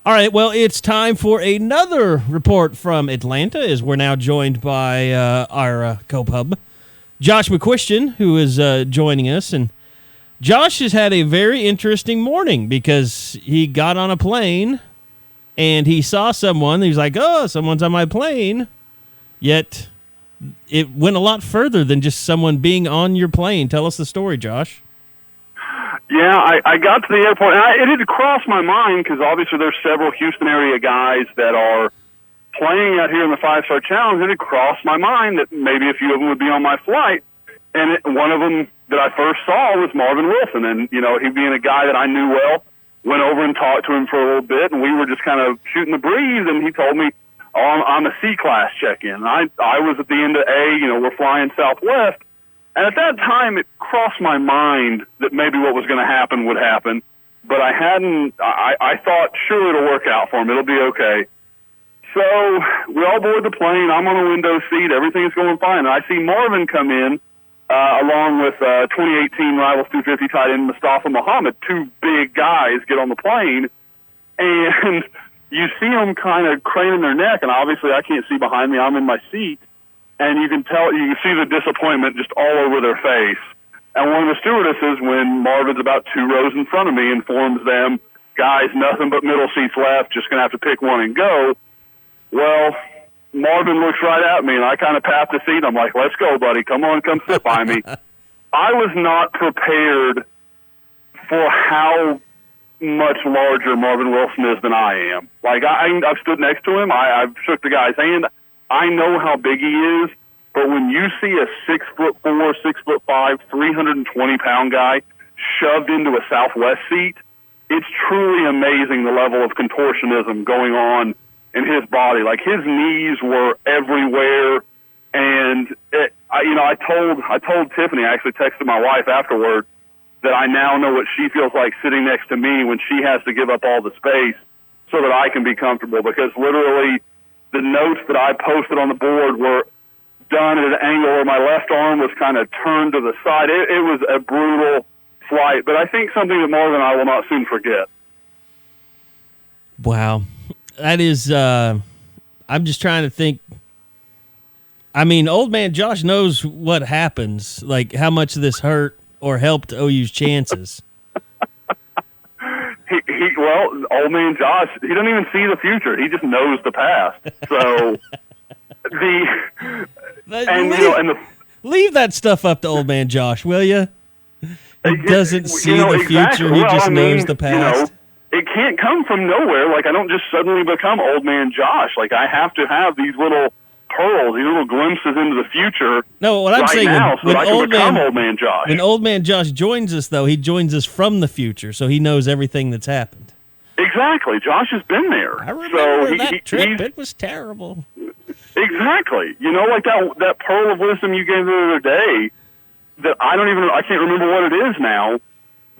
All right, well, it's time for another report from Atlanta, as we're now joined by our co-pub, Josh McCuistion, who is joining us. And Josh has had a very interesting morning because he got on a plane and he saw someone. He's like, oh, someone's on my plane. Yet it went a lot further than just someone being on your plane. Tell us the story, Josh. Yeah, I got to the airport, and it had crossed my mind because obviously there's several Houston area guys that are playing out here in the 5-Star Challenge. It had crossed my mind that maybe a few of them would be on my flight, and one of them that I first saw was Marvin Wilson, and he being a guy that I knew well, went over and talked to him for a little bit, and we were just kind of shooting the breeze, and he told me, oh, I'm a C-class check-in. I was at the end of A, we're flying Southwest. And at that time, it crossed my mind that maybe what was going to happen would happen, but I hadn't. I thought, sure, it'll work out for him. It'll be okay. So we all board the plane. I'm on a window seat. Everything's going fine. And I see Marvin come in along with 2018 Rivals 250 tight end Mustafa Muhammad. Two big guys get on the plane, and you see them kind of craning their neck. And obviously, I can't see behind me. I'm in my seat. And you can see the disappointment just all over their face. And one of the stewardesses, when Marvin's about 2 rows in front of me, informs them, guys, nothing but middle seats left, just going to have to pick one and go. Well, Marvin looks right at me, and I kind of pat the seat. I'm like, let's go, buddy. Come on, come sit by me. I was not prepared for how much larger Marvin Wilson is than I am. Like, I've stood next to him. I've shook the guy's hand. I know how big he is, but when you see a 6'4", 6'5", 320-pound guy shoved into a Southwest seat, it's truly amazing the level of contortionism going on in his body. Like, his knees were everywhere, and I told Tiffany, I actually texted my wife afterward, that I now know what she feels like sitting next to me when she has to give up all the space so that I can be comfortable, because literally the notes that I posted on the board were done at an angle where my left arm was kind of turned to the side. It was a brutal flight, but I think something that Marvin and I will not soon forget. Wow. That is, I'm just trying to think. I mean, old man Josh knows what happens, like how much this hurt or helped OU's chances. Well, old man Josh, he doesn't even see the future. He just knows the past. So leave that stuff up to old man Josh, will you? He doesn't see the future. He just knows the past. It can't come from nowhere. Like, I don't just suddenly become old man Josh. Like, I have to have these little pearls, these little glimpses into the future. No, what I'm saying, when old man Josh. When old man Josh joins us, though, he joins us from the future, so he knows everything that's happened. Exactly. Josh has been there. I remember that trip. It was terrible. Exactly. Like that pearl of wisdom you gave the other day that I can't remember what it is now,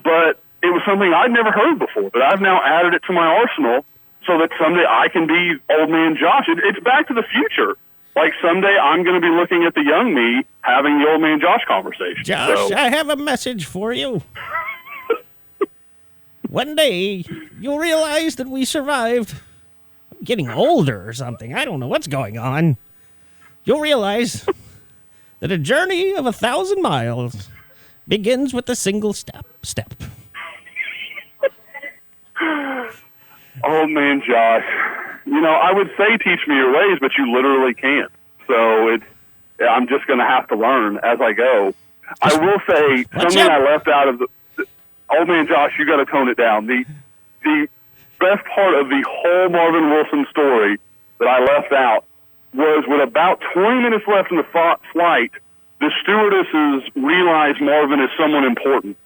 but it was something I'd never heard before, but I've now added it to my arsenal so that someday I can be old man Josh. It's back to the future. Like, someday I'm going to be looking at the young me having the old man Josh conversation. Josh, I have a message for you. One day, you'll realize that we survived. I'm getting older or something. I don't know what's going on. You'll realize that a journey of 1,000 miles begins with a single step. Old man Josh. I would say teach me your ways, but you literally can't. So I'm just going to have to learn as I go. I will say something I left out of the old man Josh, you got to tone it down. The best part of the whole Marvin Wilson story that I left out was with about 20 minutes left in the flight, the stewardesses realized Marvin is someone important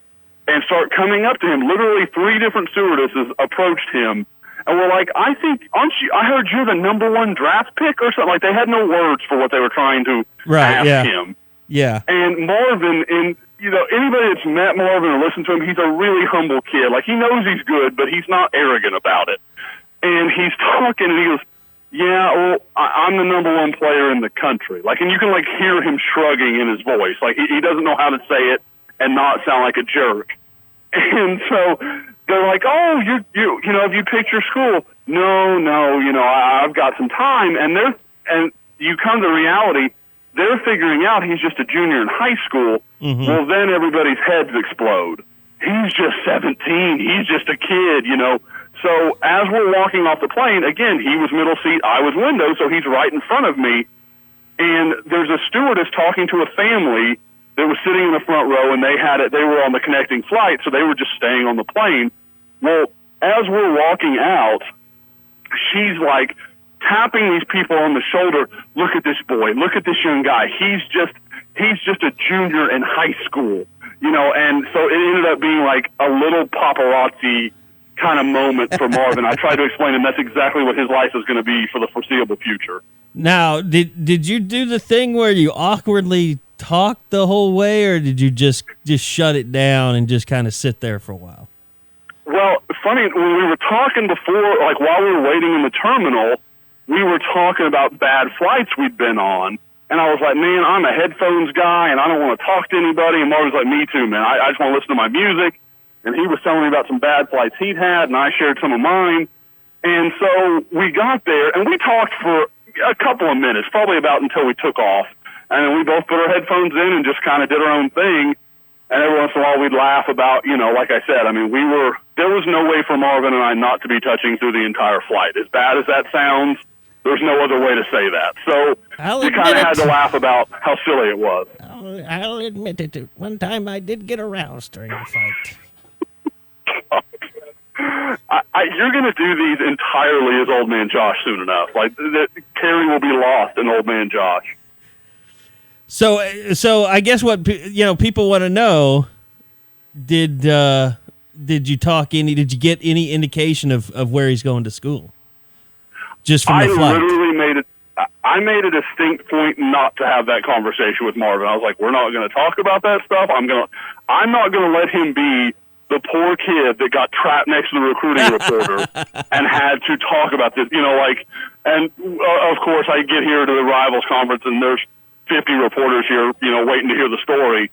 and start coming up to him. Literally 3 different stewardesses approached him and were like, I heard you're the #1 draft pick or something. Like, they had no words for what they were trying to ask him. Yeah. And Marvin, anybody that's met Marvin or listened to him, he's a really humble kid. Like, he knows he's good, but he's not arrogant about it. And he's talking, and he goes, yeah, well, I'm the #1 player in the country. Like, and you can, hear him shrugging in his voice. Like, he doesn't know how to say it and not sound like a jerk. And so they're like, oh, have you picked your school? No, I've got some time. And you come to reality, they're figuring out he's just a junior in high school. Mm-hmm. Well, then everybody's heads explode. He's just 17. He's just a kid, So as we're walking off the plane, again, he was middle seat, I was window, so he's right in front of me. And there's a stewardess talking to a family that was sitting in the front row, and they were on the connecting flight, so they were just staying on the plane. Well, as we're walking out, she's like tapping these people on the shoulder. Look at this boy. Look at this young guy. He's just a junior in high school, and so it ended up being like a little paparazzi kind of moment for Marvin. I tried to explain him that's exactly what his life is going to be for the foreseeable future. Now, did you do the thing where you awkwardly talked the whole way, or did you just shut it down and just kind of sit there for a while? Well, funny, when we were talking before, like while we were waiting in the terminal, we were talking about bad flights we'd been on. And I was like, man, I'm a headphones guy, and I don't want to talk to anybody. And Marvin's like, me too, man. I just want to listen to my music. And he was telling me about some bad flights he'd had, and I shared some of mine. And so we got there, and we talked for a couple of minutes, probably about until we took off. And then we both put our headphones in and just kind of did our own thing. And every once in a while we'd laugh about, like I said, I mean, there was no way for Marvin and I not to be touching through the entire flight. As bad as that sounds, there's no other way to say that. So we kind of had to laugh about how silly it was. I'll admit it. One time I did get aroused during the fight. You're going to do these entirely as Old Man Josh soon enough. Like, Carrie will be lost in Old Man Josh. So I guess what people want to know: did you talk any? Did you get any indication of where he's going to school? Just from the flight. I made a distinct point not to have that conversation with Marvin. I was like, we're not going to talk about that stuff. I'm not going to let him be the poor kid that got trapped next to the recruiting reporter and had to talk about this. And of course I get here to the Rivals conference and there's 50 reporters here, waiting to hear the story.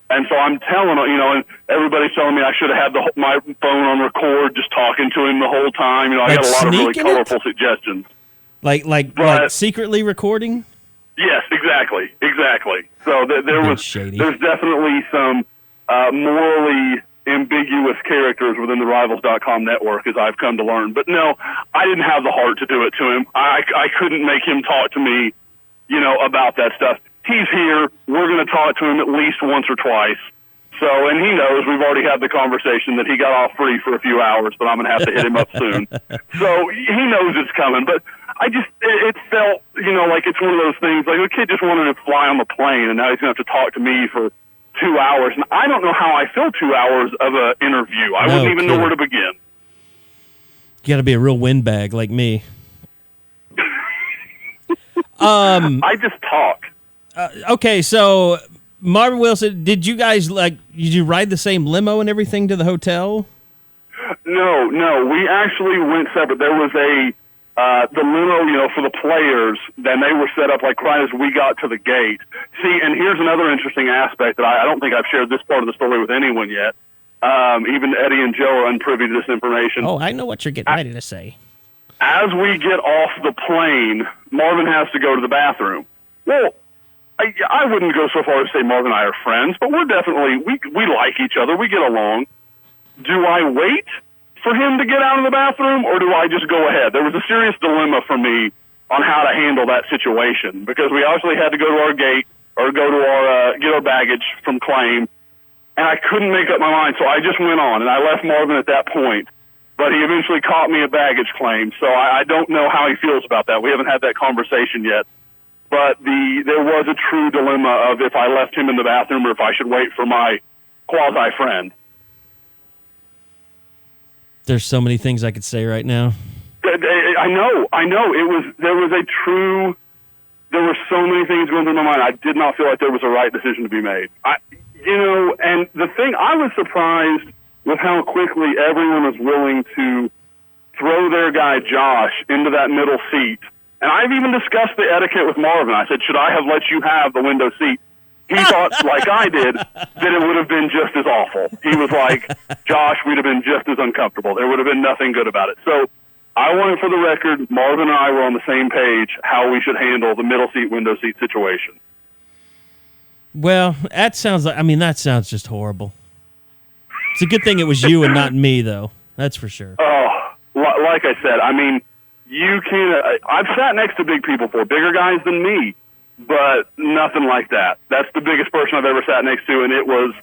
And so I'm telling, and everybody's telling me I should have had my phone on record, just talking to him the whole time. I got a lot of really colorful suggestions. Like secretly recording? Yes, exactly. So there's definitely some morally ambiguous characters within the Rivals.com network, as I've come to learn. But no, I didn't have the heart to do it to him. I couldn't make him talk to me, about that stuff. He's here. We're going to talk to him at least once or twice. So, and he knows we've already had the conversation that he got off free for a few hours, but I'm going to have to hit him up soon. So he knows it's coming. But it felt, like it's one of those things, like the kid just wanted to fly on the plane, and now he's going to have to talk to me for 2 hours. And I don't know how I fill 2 hours of an interview. I wouldn't even know where to begin. You got to be a real windbag like me. I just talk. Okay, so Marvin Wilson, did you guys did you ride the same limo and everything to the hotel? No, we actually went separate. There was the limo, for the players, then they were set up like right as we got to the gate. See, and here's another interesting aspect that I don't think I've shared this part of the story with anyone yet. Even Eddie and Joe are unprivy to this information. Oh, I know what you're getting ready to say. As we get off the plane, Marvin has to go to the bathroom. Well, I wouldn't go so far as to say Marvin and I are friends, but we're definitely, we like each other. We get along. Do I wait for him to get out of the bathroom, or do I just go ahead? There was a serious dilemma for me on how to handle that situation, because we obviously had to go to our gate or go to our get our baggage from claim, and I couldn't make up my mind, so I just went on, and I left Marvin at that point. But he eventually caught me at baggage claim, so I don't know how he feels about that. We haven't had that conversation yet. But there was a true dilemma of if I left him in the bathroom or if I should wait for my quasi-friend. There's so many things I could say right now. I know. There were so many things going through my mind. I did not feel like there was a right decision to be made. And the thing, I was surprised with how quickly everyone was willing to throw their guy Josh into that middle seat. And I've even discussed the etiquette with Marvin. I said, should I have let you have the window seat? He thought, like I did, that it would have been just as awful. He was like, Josh, we'd have been just as uncomfortable. There would have been nothing good about it. So I wanted, for the record, Marvin and I were on the same page how we should handle the middle seat, window seat situation. Well, that sounds just horrible. It's a good thing it was you and not me, though. That's for sure. Oh, like I said, I mean, you can. I've sat next to big people before, bigger guys than me, but nothing like that. That's the biggest person I've ever sat next to, and it was,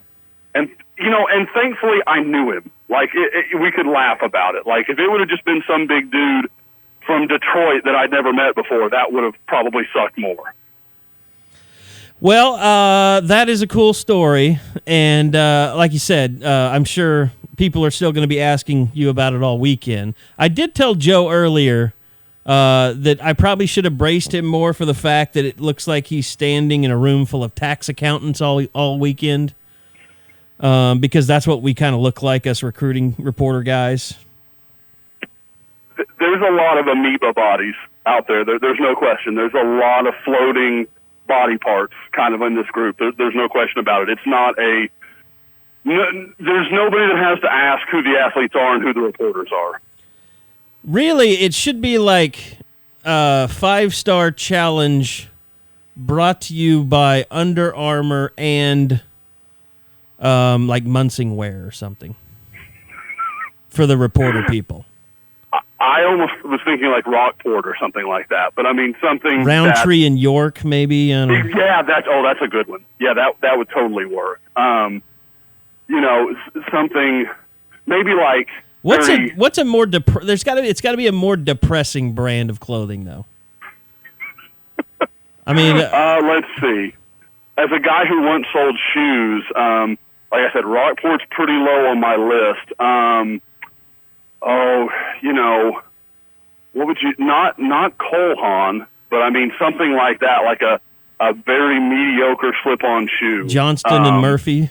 and thankfully I knew him. Like we could laugh about it. Like if it would have just been some big dude from Detroit that I'd never met before, that would have probably sucked more. Well, that is a cool story, and like you said, I'm sure people are still going to be asking you about it all weekend. I did tell Joe earlier that I probably should have braced him more for the fact that it looks like he's standing in a room full of tax accountants all weekend, because that's what we kind of look like, us recruiting reporter guys. There's a lot of amoeba bodies out there. There's no question. There's a lot of floating body parts kind of in this group. There's no question about it. It's not there's nobody that has to ask who the athletes are and who the reporters are. Really, it should be like a 5-star challenge brought to you by Under Armour and like Munsingwear or something for the reporter people. I almost was thinking like Rockport or something like that, but I mean something Roundtree in York, maybe. Yeah, that's a good one. Yeah, that would totally work. Something maybe like what's a more it's got to be a more depressing brand of clothing though. I mean, let's see. As a guy who once sold shoes, like I said, Rockport's pretty low on my list. What would you, not Cole Haan, but I mean something like that, like a very mediocre slip-on shoe. Johnston and Murphy.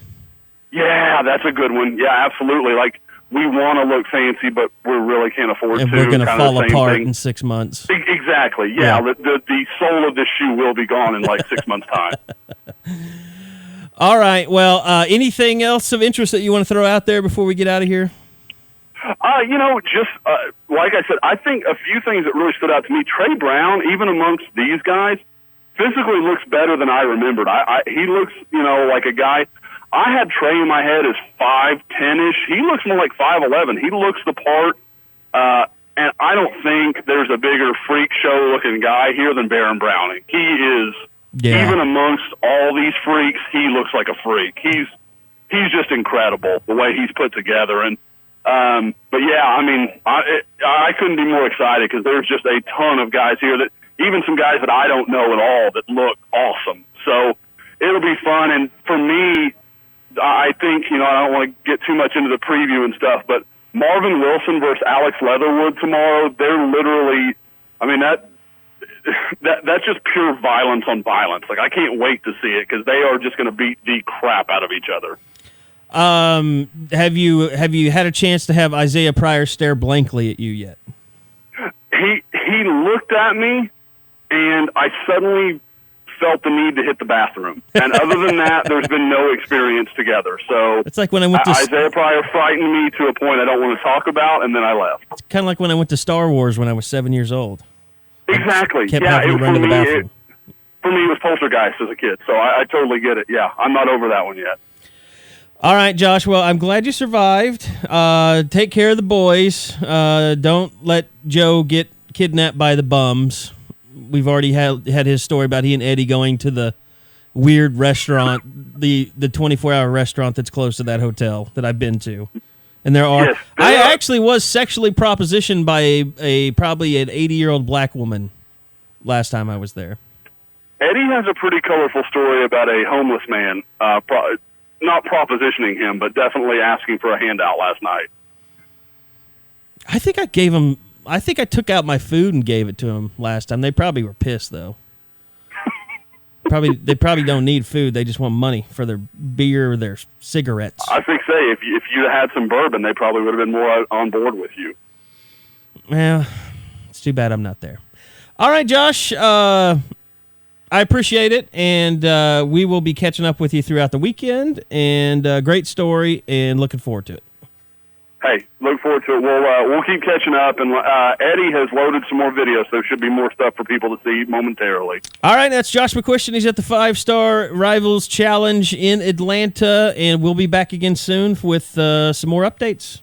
Yeah, that's a good one. Yeah, absolutely. Like, we want to look fancy, but we really can't afford to. And we're going to fall apart thing. In 6 months. Exactly. Yeah. The sole of this shoe will be gone in like 6 months' time. All right. Well, anything else of interest that you want to throw out there before we get out of here? Like I said, I think a few things that really stood out to me. Trey Brown, even amongst these guys, physically looks better than I remembered. He looks, like a guy. I had Trey in my head as 5'10"-ish. He looks more like 5'11". He looks the part, and I don't think there's a bigger freak show-looking guy here than Baron Browning. He is, even amongst all these freaks, he looks like a freak. He's just incredible, the way he's put together. And but yeah, I mean, I couldn't be more excited because there's just a ton of guys here that, even some guys that I don't know at all, that look awesome. So it'll be fun. And for me, I think, I don't want to get too much into the preview and stuff, but Marvin Wilson versus Alex Leatherwood tomorrow, they're literally, I mean, that's just pure violence on violence. Like, I can't wait to see it because they are just going to beat the crap out of each other. Have you had a chance to have Isaiah Pryor stare blankly at you yet? He looked at me, and I suddenly felt the need to hit the bathroom. And other than that, there's been no experience together. So it's like when I went to Isaiah Pryor frightened me to a point I don't want to talk about, and then I left. It's kind of like when I went to Star Wars when I was 7 years old. Exactly. Kept having to run to the bathroom. For me, it was Poltergeist as a kid, so I totally get it. Yeah, I'm not over that one yet. All right, Josh. Well, I'm glad you survived. Take care of the boys. Don't let Joe get kidnapped by the bums. We've already had his story about he and Eddie going to the weird restaurant, the 24-hour restaurant that's close to that hotel that I've been to. And I actually was sexually propositioned by a probably an 80-year-old black woman last time I was there. Eddie has a pretty colorful story about a homeless man, not propositioning him, but definitely asking for a handout last night. I think I took out my food and gave it to him last time. They probably were pissed, though. They probably don't need food. They just want money for their beer or their cigarettes. I think, if you had some bourbon, they probably would have been more on board with you. Well, it's too bad I'm not there. All right, Josh. I appreciate it, and we will be catching up with you throughout the weekend. And great story, and looking forward to it. Hey, look forward to it. We'll keep catching up, and Eddie has loaded some more videos, so there should be more stuff for people to see momentarily. All right, that's Josh McCuistion. He's at the 5-Star Rivals Challenge in Atlanta, and we'll be back again soon with some more updates.